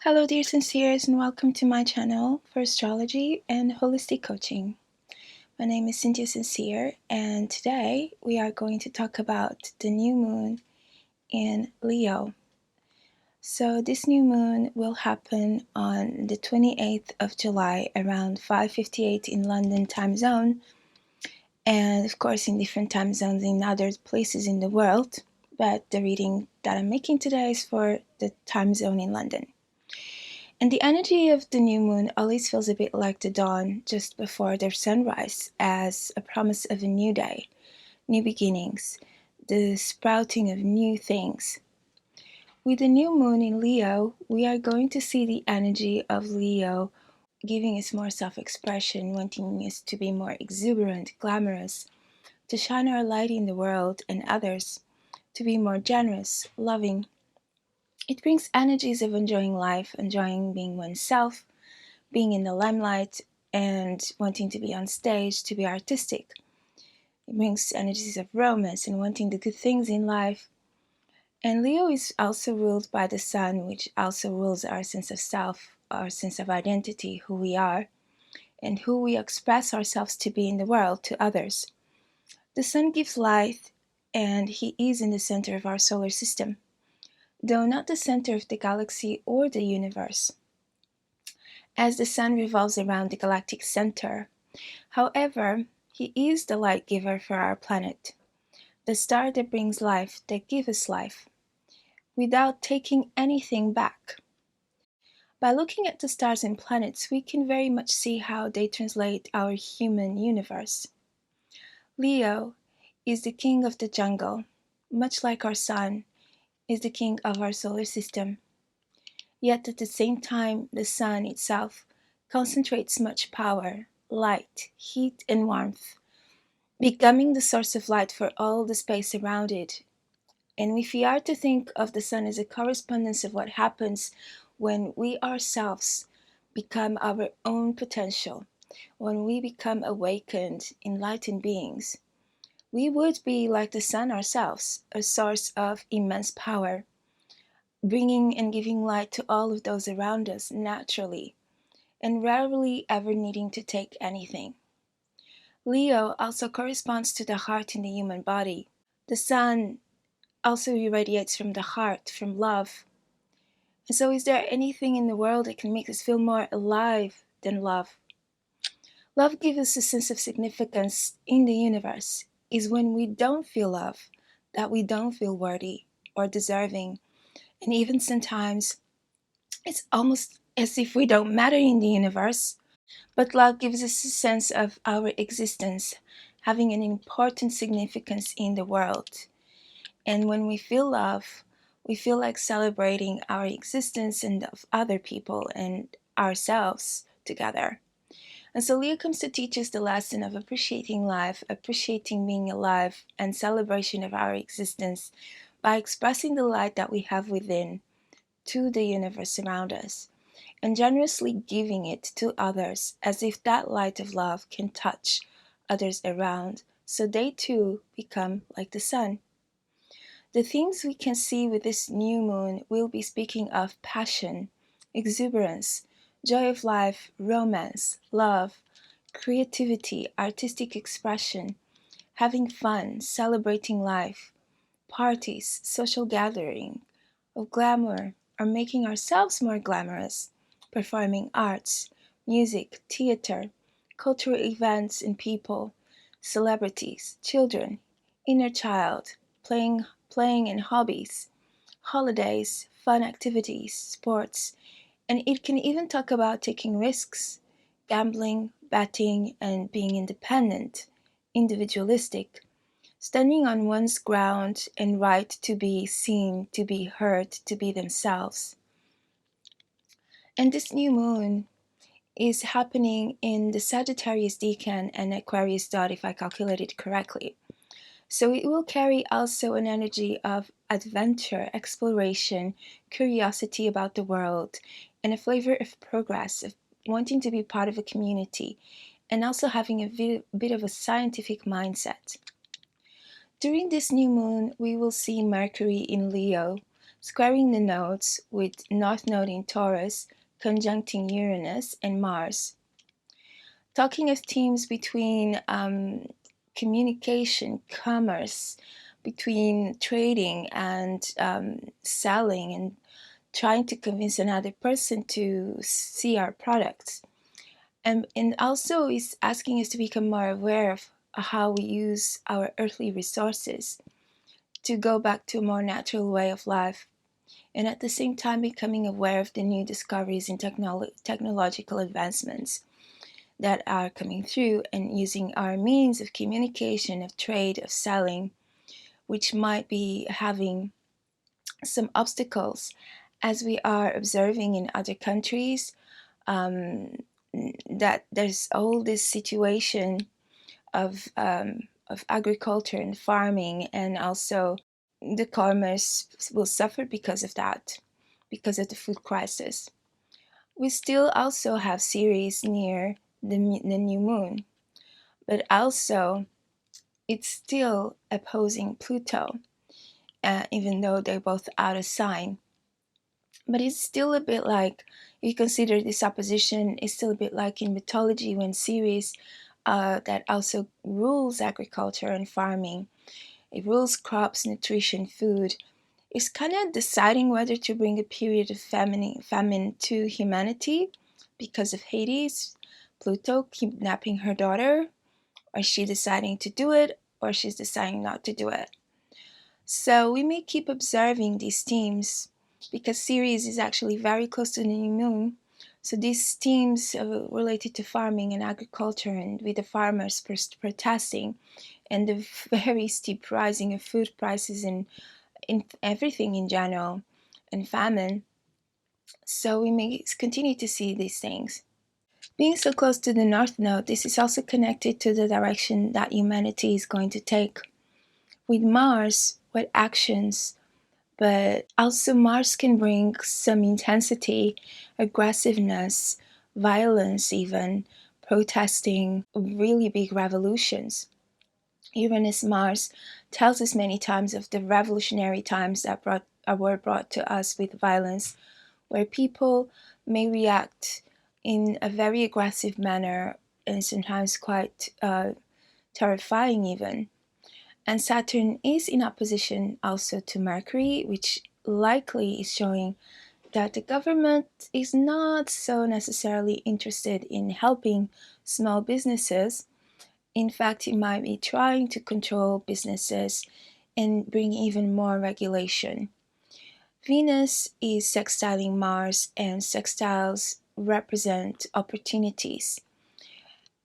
Hello, dear sinceres, and welcome to my channel for astrology and holistic coaching. My name is Cynthia Sincere, and today we are going to talk about the new moon in Leo. So, this new moon will happen on the 28th of July around 5:58 in London time zone, and of course, in different time zones in other places in the world. But the reading that I'm making today is for the time zone in London. And the energy of the new moon always feels a bit like the dawn just before their sunrise, as a promise of a new day, new beginnings, the sprouting of new things. With the new moon in Leo, we are going to see the energy of Leo giving us more self-expression, wanting us to be more exuberant, glamorous, to shine our light in the world and others, to be more generous, loving. It brings energies of enjoying life, enjoying being oneself, being in the limelight, and wanting to be on stage, to be artistic. It brings energies of romance and wanting the good things in life. And Leo is also ruled by the sun, which also rules our sense of self, our sense of identity, who we are, and who we express ourselves to be in the world to others. The sun gives light, and he is in the center of our solar system, though not the center of the galaxy or the universe, as the sun revolves around the galactic center. However, he is the light giver for our planet, the star that brings life, that gives us life, without taking anything back. By looking at the stars and planets, we can very much see how they translate our human universe. Leo is the king of the jungle, much like our sun is the king of our solar system. Yet at the same time, the sun itself concentrates much power, light, heat, and warmth, becoming the source of light for all the space around it. And if we are to think of the sun as a correspondence of what happens when we ourselves become our own potential, when we become awakened, enlightened beings, we would be like the sun ourselves, a source of immense power, bringing and giving light to all of those around us naturally, and rarely ever needing to take anything. Leo also corresponds to the heart in the human body. The sun also irradiates from the heart, from love. And so, is there anything in the world that can make us feel more alive than love? Love gives us a sense of significance in the universe. Is when we don't feel love, that we don't feel worthy or deserving. And even sometimes, it's almost as if we don't matter in the universe. But love gives us a sense of our existence, having an important significance in the world. And when we feel love, we feel like celebrating our existence and of other people and ourselves together. And so Leo comes to teach us the lesson of appreciating life, appreciating being alive, and celebration of our existence by expressing the light that we have within to the universe around us, and generously giving it to others as if that light of love can touch others around, so they too become like the sun. The themes we can see with this new moon will be speaking of passion, exuberance, joy of life, romance, love, creativity, artistic expression, having fun, celebrating life, parties, social gathering, of glamour, or making ourselves more glamorous, performing arts, music, theater, cultural events and people, celebrities, children, inner child, playing and hobbies, holidays, fun activities, sports, and it can even talk about taking risks, gambling, betting, and being independent, individualistic, standing on one's ground and right to be seen, to be heard, to be themselves. And this new moon is happening in the Sagittarius decan and Aquarius dot, if I calculated correctly. So it will carry also an energy of adventure, exploration, curiosity about the world, and a flavor of progress, of wanting to be part of a community, and also having a bit of a scientific mindset. During this new moon, we will see Mercury in Leo, squaring the nodes with North Node in Taurus, conjuncting Uranus and Mars. Talking of themes between communication, commerce, between trading and selling, and trying to convince another person to see our products. And also is asking us to become more aware of how we use our earthly resources to go back to a more natural way of life, and at the same time becoming aware of the new discoveries and technological advancements that are coming through, and using our means of communication, of trade, of selling, which might be having some obstacles as we are observing in other countries, um, that there's all this situation of agriculture and farming, and also the commerce will suffer because of that, because of the food crisis. We still also have Ceres near the new moon, but also it's still opposing Pluto, even though they're both out of sign. But it's still a bit like, if you consider this opposition, it's still a bit like in mythology when Ceres, that also rules agriculture and farming, it rules crops, nutrition, food, is kind of deciding whether to bring a period of famine to humanity because of Hades, Pluto kidnapping her daughter, or she deciding to do it, or she's deciding not to do it. So we may keep observing these themes because Ceres is actually very close to the new moon. So these themes related to farming and agriculture, and with the farmers protesting, and the very steep rising of food prices and in everything in general, and famine. So we may continue to see these things. Being so close to the North Node, this is also connected to the direction that humanity is going to take. With Mars, what actions, but also Mars can bring some intensity, aggressiveness, violence, even protesting, really big revolutions. Uranus Mars tells us many times of the revolutionary times that were brought to us with violence, where people may react in a very aggressive manner and sometimes quite terrifying even. And Saturn is in opposition also to Mercury, which likely is showing that the government is not so necessarily interested in helping small businesses. In fact, it might be trying to control businesses and bring even more regulation. Venus is sextiling Mars, and sextiles represent opportunities.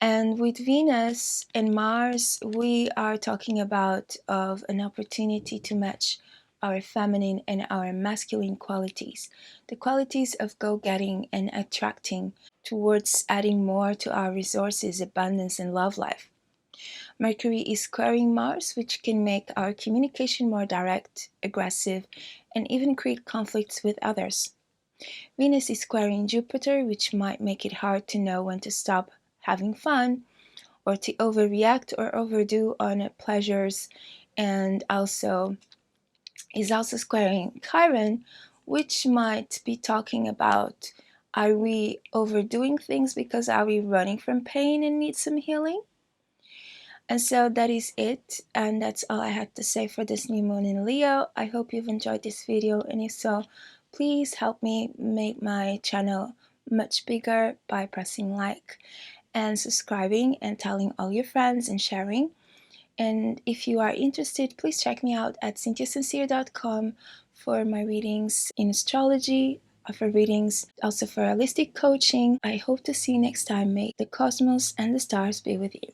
And with Venus and Mars, we are talking about of an opportunity to match our feminine and our masculine qualities, the qualities of go-getting and attracting towards adding more to our resources, abundance, and love life. Mercury is squaring Mars, which can make our communication more direct, aggressive, and even create conflicts with others. Venus is squaring Jupiter, which might make it hard to know when to stop having fun, or to overreact or overdo on pleasures, and also is also squaring Chiron, which might be talking about, are we overdoing things because are we running from pain and need some healing? And so that is it, and that's all I had to say for this new moon in Leo. I hope you've enjoyed this video, and if so, please help me make my channel much bigger by pressing like and subscribing and telling all your friends and sharing. And if you are interested, please check me out at cynthiasincere.com for my readings in astrology, for readings, also for holistic coaching. I hope to see you next time. May the cosmos and the stars be with you.